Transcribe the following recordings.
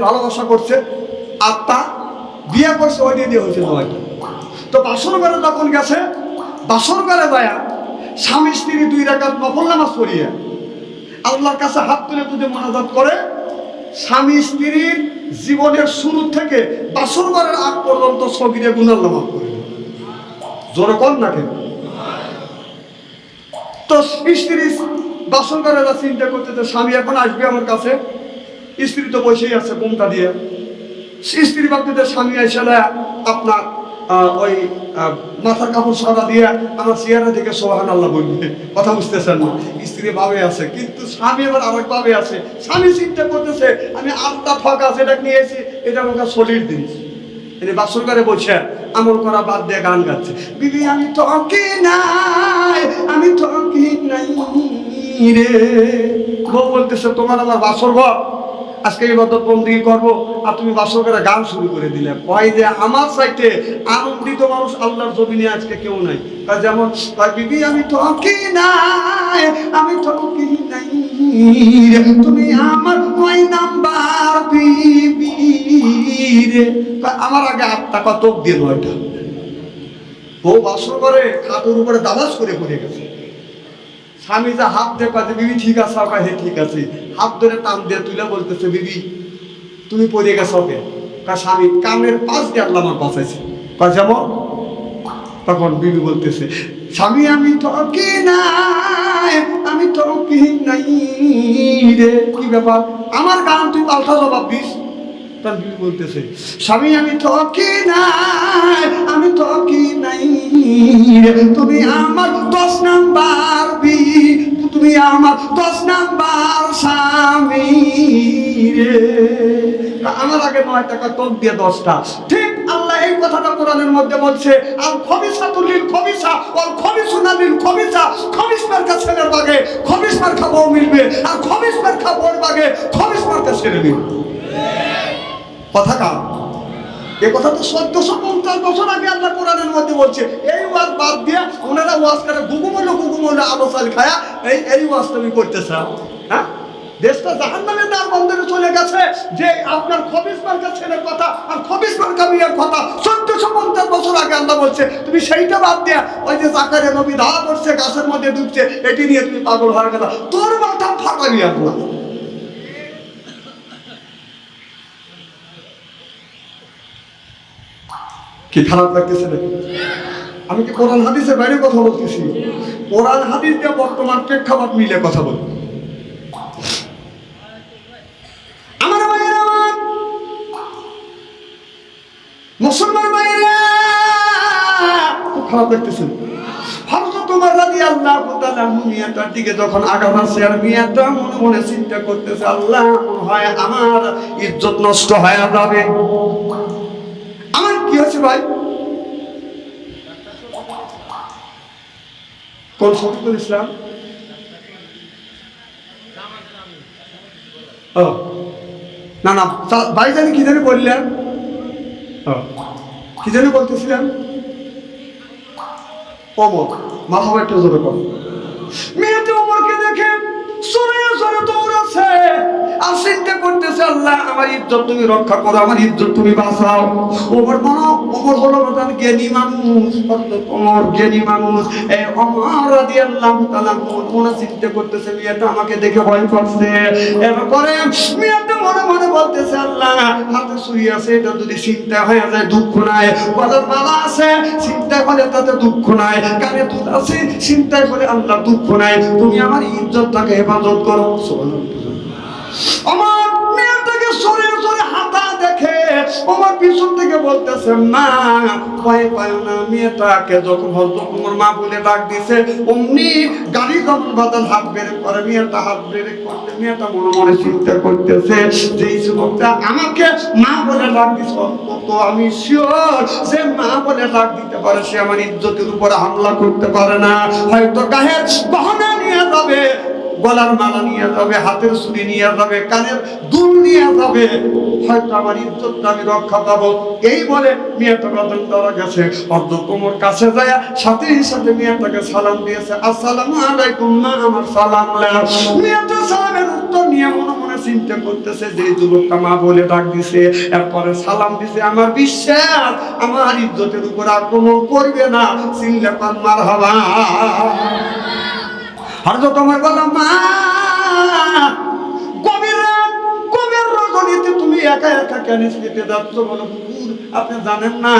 ভালোবাসা করছে, আত্মা বিয়ে করছে, ওই দিয়ে হয়েছে নয়টা। তো বাসর ঘরে যখন গেছে, বাসর ঘরে যায় স্বামী স্ত্রী 2 রাকাত নফল নামাজ পড়িয়ে আল্লাহর কাছে হাত তুলে তুলে মোনাজাত করে, স্বামী স্ত্রীর জীবনের শুরু থেকে বাসর ঘরের আগ পর্যন্ত সগীরে গুনাহ মাফ করে। জোরে কর না কেন? তো স্ত্রী বাসর ঘরে চিন্তা করতে, স্বামী এখন আসবে আমার কাছে, স্ত্রী তো বসেই আছে ঘুমটা দিয়ে। স্ত্রী ভাবতে স্বামী এসে আপনার ওই মাথার কাপড় সরা দিয়ে আমার চেয়ারে থেকে সুবহানাল্লাহ বলবে, কথা বুঝতেছেন না? স্ত্রী ভাবে আছে, কিন্তু স্বামী এবার আরেক ভাবে আছে। স্বামী চিন্তা করতেছে আমি আটটা ঠকা যেটা নিয়েছি এটা আমাকে সলিড দিয়েছি। বাসর ঘরে বসে আমল করা বাদ দিয়ে গান গাচ্ছে, বিবি আমি ঠকি নাই, আমি ঠকি নাই রে। বউ বলতেছে তোমার আমার বাসর ঘর, আজকে ইবাদত বন্দেগী করবো, আর তুমি বাসর ঘরে গান শুরু করে দিলে। কয় যে আমার চাইতে আনন্দিত মানুষ আল্লাহর জমিনে আজকে কেউ নাই। যেমন বিবি আমি ঠকি নাই, আমি ঠকি নাই রে, তুমি আমার 9 নাম্বার বিবি রে। আমার আগে 8 টাকা তোক দিয়ে 9টা। বউ বাসর ঘরে খাটের উপরে দাবাস করে পড়ে গেছে। স্বামী যা হাত দিয়ে কাজে, বিবি ঠিক আছে? হে ঠিক আছে। হাত ধরে টান দিয়ে তুলে বলতেছে, বিবি তুমি পড়ে গেছো ওকে। স্বামী কানের পাশ দিয়ে আল্লাহ আমার বাঁচাইছে। যেমন তখন বিবি বলতেছে, স্বামী আমি ঠকি নাই, আমি ঠকি নাই রে। কি ব্যাপার, আমার গান তুই পাল্টা জবাব দিস? তার বিবি বলতেছে, স্বামী আমি ঠকি নাই, আমি ঠকি নাই রে, তুমি আমার 10 নাম্বার তুমি আমার 10 নাম্বার স্বামী রে। আমার আগে 9 টাকা তোক দিয়ে 10টা। ঠিক আল্লাহ এই কথাটা কোরআনের মধ্যে বলছে, আল খবিসাতু লিল খবিসা ওয়াল খবিসুনা লিল খবিসা। খবিস মার্কা ছেলের বাগে খবিস মার্কা বউ মিলবে, আর খবিস মার্কা বউর বাগে খবিস মার্কা ছেলে মিলবে। কথা কার? এ কথা তো 1450 বছর আগে আল্লাহ কোরআনের মধ্যে বলছে। এই ওয়াজ বাদ দিয়ে ওনারা ওয়াজ করে গুগুমলে আলো চাল খায়া এই ওয়াজ তুমি করতেছ। হ্যাঁ, দেশটা জাহান্নামের দ্বার বন্ধনে চলে গেছে যে আপনার খবিস মার্কা ছেলের কথা আর খবিস মার্কা মেয়ের কথা 1450 বছর আগে আল্লাহ বলছে। তুমি সেইটা বাদ দিয়া ওই যে জাকারিয়া নবী দাওয়া করছে, গাছের মধ্যে ডুবছে, এটি নিয়ে তুমি পাগল হওয়ার কথা। তোর মাথা ফাটাবি আল্লাহ। কি খারাপ লাগতেছে নাকি? আমি কি কোরআন হাদিসের বাইরে কথা বলতেছি? কোরআন হাদিস দিয়ে বর্তমান প্রেক্ষাপট মিলে কথা বলি। আমার ভাইয়েরা, আমার মুসলমান ভাইয়েরা, খুব খারাপ লাগতেছে। হযরত ওমর রাদিয়াল্লাহু তাআলা মিয়াটার দিকে যখন আগাচ্ছে, আর মিয়াটা মনে মনে চিন্তা করতেছে, আল্লাহ হয় আমার ইজ্জত নষ্ট হয়ে যাবে। আমার কি হয়েছে ভাই? কোন শরীফুল ইসলাম? না না ভাই জানি কি জানি বললেন, কি জানি বলতেছিলেন? ওমর মাথা একটু জোরে কর। মেয়েটা ওমরকে দেখে সরে সরে দৌড়াচ্ছে আর চিন্তা করতেছে, আল্লাহ আমার ইজ্জত তুমি রক্ষা করো, আমার ইজ্জত তুমি বাঁচাও। ওমর হলো জ্ঞানী মানুষ, ওমর জ্ঞানী মানুষ। এই ওমর রাদিয়াল্লাহু তাআলা মনে চিন্তা করতেছে, মেয়েটা আমাকে দেখে ভয় করছে। এরপরে মেয়েটা মনে মনে বলতেছে, আল্লাহ হাতে ছুরি আছে, এটা যদি চিন্তা হয়ে যায় দুঃখ নাই। গলার মালা আছে, চিন্তা করে তাতে দুঃখ নাই। কানে দুধ আছে, চিন্তা করে আল্লাহ দুঃখ নাই। তুমি আমার ইজ্জতটাকে হেফাজত করো। আমার মেয়েটাকে সরে সরে হাতা দেখে আমার পিছন থেকে বলতেছে, মা ভয় পায় না। মেয়েটাকে যখন হযরত ওমর মা বলে ডাক দিছে, অমনি গাড়ি যখন বাদল হাত বের করে, মেয়েটা হাত বের করতে, মেয়েটা মনে মনে চিন্তা করতেছে যে এই যুবকটা আমাকে মা বলে ডাক দিছে, তো আমি শিওর যে মা বলে ডাক দিতে পারে, সে আমার ইজ্জতের উপরে হামলা করতে পারে না। হয়তো গায়ের গহনা নিয়ে যাবে, গলার মালা নিয়ে যাবে, হাতের ছুরি নিয়ে যাবে, কানের দুল নিয়ে যাবে, হয়তো আমার ইজ্জতটা আমি রক্ষা পাবো। এই বলে মেয়েটা বাদন দেওয়া গেছে। হযরত ওমর কাছে যায় সাথে সাথে মেয়েটাকে সালাম দিয়েছে, আসসালামু আলাইকুম মা, আমার সালাম নাও। মেয়েটা সালামের উত্তর নিয়ে মনে মনে চিন্তা করতেছে যে যুবকটা মা বলে ডাক দিছে, এরপরে সালাম দিছে, আমার বিশ্বাস আমার ইজ্জতের উপর আক্রমণ করবে না। চিল্লা পান মারহাবা। হযরত ওমর বলল, মা গভীর রজনীতে তুমি একা একা কেন শুতে যাচ্ছ? বলো হুজুর আপনি জানেন না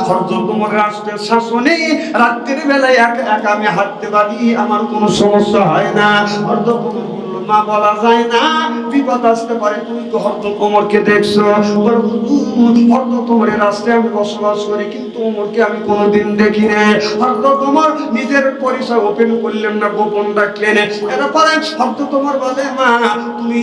হযরত ওমর রাষ্ট্রের শাসনে রাত্রির বেলায় একা একা আমি হাঁটতে পারি, আমার কোনো সমস্যা হয় না। হযরত ওমর বলল, মা বলা যায় না, বিপদ আসতে পারে। তুমি তো হযরত ওমরকে দেখছো। বলো হুজুর হযরত ওমরের রাষ্ট্রে আমি বসবাস করি, কিন্তু ওমরকে আমি কোনোদিন দেখি না। হযরত ওমর নিজের পরিচয় ওপেন করলেন না, গোপন রাখলেন। এরপরে হযরত ওমর বলে, মা তুমি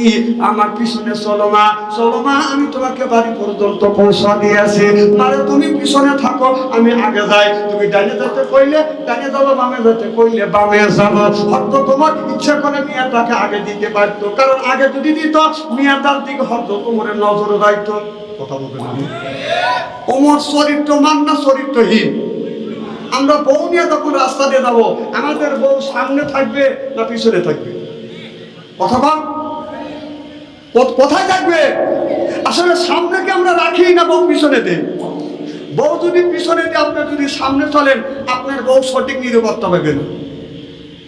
আমার পিছনে চলো মা, চলো মা, আমি তোমাকে বাড়ি পর্যন্ত পৌঁছা দিয়েছি। মারে তুমি পিছনে থাকো, আমি আগে যাই। তুমি ডানে যেতে কইলে ডানে যাবো, বামে যেতে কইলে বামে যাবো। হযরত ওমর ইচ্ছা করে মেয়েটাকে আগে দিতে পারতো, কারণ আগে যদি দিত মেয়েটার দিকে হযরত ওমরের নজর যাইত। কথা বলতে না, ওমর চরিত্রমান না চরিত্রহীন? আমরা বউ নিয়ে যখন রাস্তা দিয়ে যাবো, আমাদের বউ সামনে থাকবে না পিছনে থাকবে? অথবা কোথায় থাকবে? আসলে সামনেকে আমরা রাখি না বউ পিছনে দেই? বউ যদি পিছনে দিয়ে আপনি যদি সামনে চলেন, আপনার বউ সঠিক নিরাপত্তা পাবে না।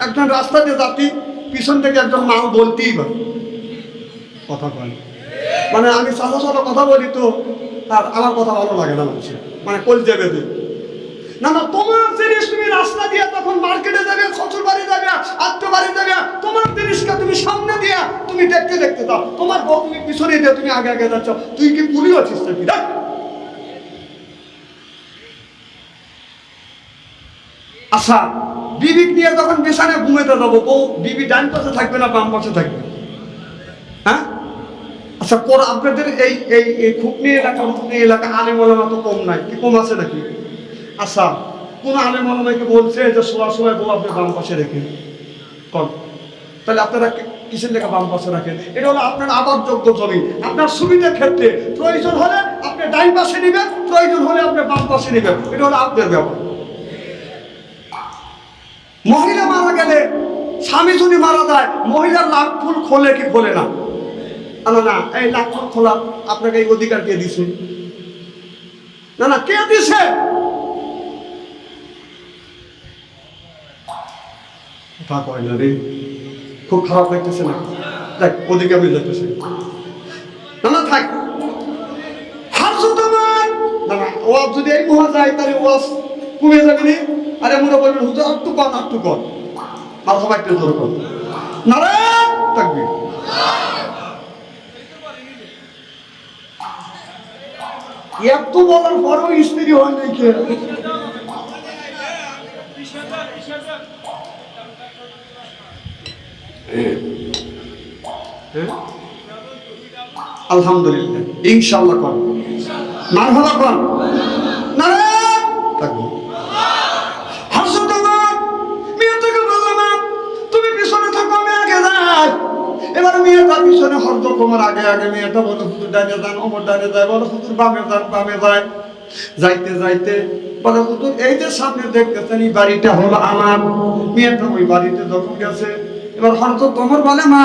একজন রাস্তা দিয়ে যাত্রী পিছন থেকে একজন মাল বলতেই পারে। কথা বলে মানে আমি সাদা সাদা কথা বলি তো, আর আমার কথা ভালো লাগে না মানুষের, মানে কল যাবে না। না তোমার জিনিস তুমি রাস্তা দিয়ে তখন মার্কেটে যাবে, শ্বশুর বাড়ি যাবে, আত্মীয় বাড়ি যাবে, তোমার জিনিসকে তুমি সামনে দিয়ে তুমি দেখতে দেখতে দাও, তোমার বউ তুমি পিছনে দিয়ে তুমি আগে আগে যাচ্ছ। তুই কি পুলিশ আছিস নাকি? আচ্ছা বিবি নিয়ে যখন বিছানায় ঘুমাতে যাবো, বউ বিবি ডান পাশে থাকবে না বাম পাশে থাকবে? হ্যাঁ আচ্ছা, আপনাদের এই খুকনি এলাকা আলেম ওলামা তো কম নাই, কি কম আছে নাকি? আচ্ছা কোন আলেম ওলামাকে বলছে যে শোয়ার সময় বউ আপনি বাম পাশে রেখেন? কম। তাহলে আপনারা কিসের লেখা বাম পাশে রাখেন? এটা হলো আপনার আবাদযোগ্য জমি, আপনার সুবিধার ক্ষেত্রে প্রয়োজন হলে আপনি ডাইন পাশে নেবেন, প্রয়োজন হলে আপনি বাম পাশে নেবেন। এটা হলো আপনার ব্যাপার। মহিলা মারা গেলে, স্বামী যদি মারা যায়, মহিলার লাখ ফুল খোলে কি খোলে না? না এই লাখ ফুল খোলা আপনাকে এই অধিকার কে দিছে? না কে দিছে? তা কয় না রে, খুব খারাপ লাগতেছে না? দেখ ওদিকে আমি যেতেছি না থাক। না ওয়াজ যদি এই মহা যায় তাহলে ওয়াজ কমে যাবে নি। আরে মোরা বলবেন হুজুর একটু কর মাথা বাইতে ধরে কর না রে থাকবি। এত বলার পরেও স্ত্রী হয় নাই কে? আলহামদুলিল্লাহ, ইনশাআল্লাহ কর, মারহাবা কর না রে থাকবি। এবার মেয়েটা পিছনে হযরত ওমর আগে আগে, মেয়েটা বলে হুজুর ডানে যান, ওমর ডানে যায়, বলে হুজুর বামে যান, বামে যায়। যাইতে যাইতে বলে হুজুর এই যে সামনে দেখতেছেন এই বাড়িটা হলো আমার। মেয়েটা ওই বাড়িতে যখন গেছে, এবার হযরত ওমর বলে, মা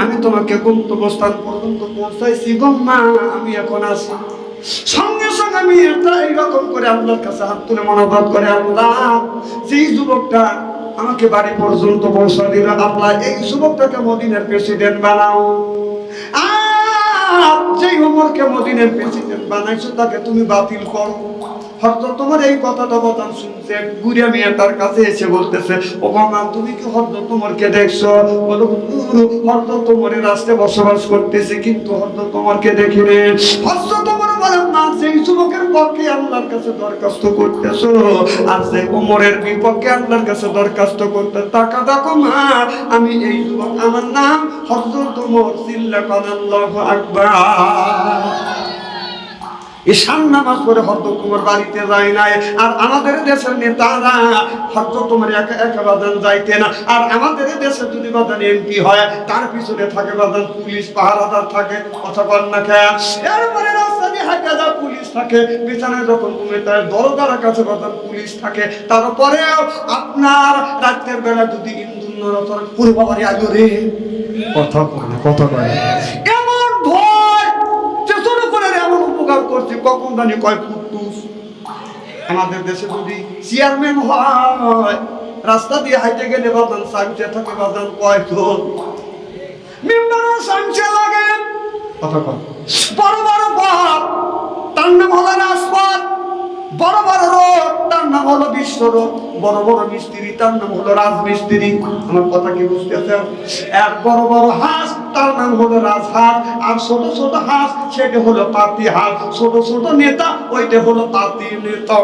আমি তোমাকে গন্তব্যস্থান পর্যন্ত পৌঁছাইছি গো মা, আমি এখন আসি। সঙ্গে সঙ্গে মেয়েটা এইরকম করে আল্লাহর কাছে হাত তুলে মনোভাব করে, আল্লাহ যেই যুবকটা আমাকে বাড়ি পর্যন্ত পৌঁছা দিল, আল্লাহ এই যুবকটাকে মদিনার প্রেসিডেন্ট বানাও। আর যেই ওমরকে মদিনার প্রেসিডেন্ট বানাইছো তাকে তুমি বাতিল করো। হযরত তোমার এই কথাটা বলতাম শুনছে, গুড়িয়া মেয়েটার কাছে এসে বলতেছে, ও বাবা তুমি কি হযরত ওমরকে দেখছো? বলো হযরত ওমরের রাস্তায় বসবাস করতেছি, কিন্তু হযরত ওমরকে দেখি রে। হযরত ওমর বলেন, না যেই যুবকের পক্ষে আল্লাহর কাছে দরখাস্ত করতেছো আর যে ওমরের বিপক্ষে আল্লাহর কাছে দরখাস্ত করতে, টাকা দেখো মা আমি এই যুবক, আমার নাম হযরত ওমর। চিল্লা কর আল্লাহু আকবার। ঈশান নামাজ পড়ে হযরত তোমার বাড়িতে যায় নাই, আর আমাদের দেশের নেতারা হযরত তোমার একা বাদান যাইতে না। আর আমাদের দেশে যদি বাদান এমপি হয় তার পিছনে থাকে বাদান পুলিশ পাহারাদার থাকে, কথা বল না খেয়া। এরপরে রাস্তা দিয়ে হাঁটা যা পুলিশ থাকে, বিছানায় যখন ঘুমে তার দরজার কাছে বাদান পুলিশ থাকে। তারপরেও আপনার রাতের বেলা যদি ইন্দুর নড়াচড়া পুরো বাবারে আগে রে কথা বলে না, কথা বলে এমন ভয় চেতন করে এমন উপকার করছে কখন জানি কয় ফুটুস। আমাদের দেশে যদি চেয়ারম্যান হয় রাস্তা দিয়ে হাইটে গেলে বাদান সামচে থাকে বাদান কয়জন মেম্বারও সামচে লাগে, কথা কয় বড় বড় পথ তার নাম হলো রাজপথ, বড় বড় রোড তার নাম হলো বিশ্ব রোড, বড় বড় মিস্ত্রি তার নাম হলো রাজমিস্ত্রি। আমার কথা কি বুঝতেছেন? আর বড় বড় হাঁস তার নাম হলো রাজহাঁস, আর ছোট ছোট হাঁস সেটা হলো পাতি হাঁস, ছোট ছোট নেতা ওইটা হলো পাতি নেতা।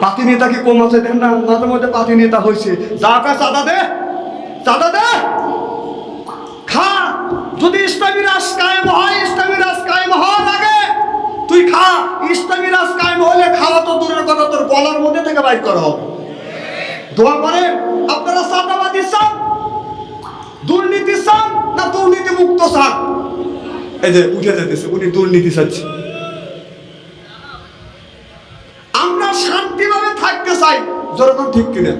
পাতি নেতা কি কম আছে? দেন না, মাঝে মধ্যে পাতি নেতা হয়েছে। যা কা চাঁদা দে, চাঁদা দে, খা। যদি ইসলামী রাজ কায়েম হয়, ইসলামী রাজ কায়েম হওয়ার আগে তুই খা। ইসলামী রাজ কায়েম হলে খাওয়া তো দূরের কথা, তোর গলার মধ্যে থেকে বাইর করা হবে। দোয়া করে আপনারা চাঁদাবাদী চান, দুর্নীতি চান না দুর্নীতি মুক্ত চান? এই যে উঠে যেতেছে, উনি দুর্নীতি চাচ্ছে। আমরা শান্তিভাবে থাকতে চাই, যেরকম ঠিক কিনা?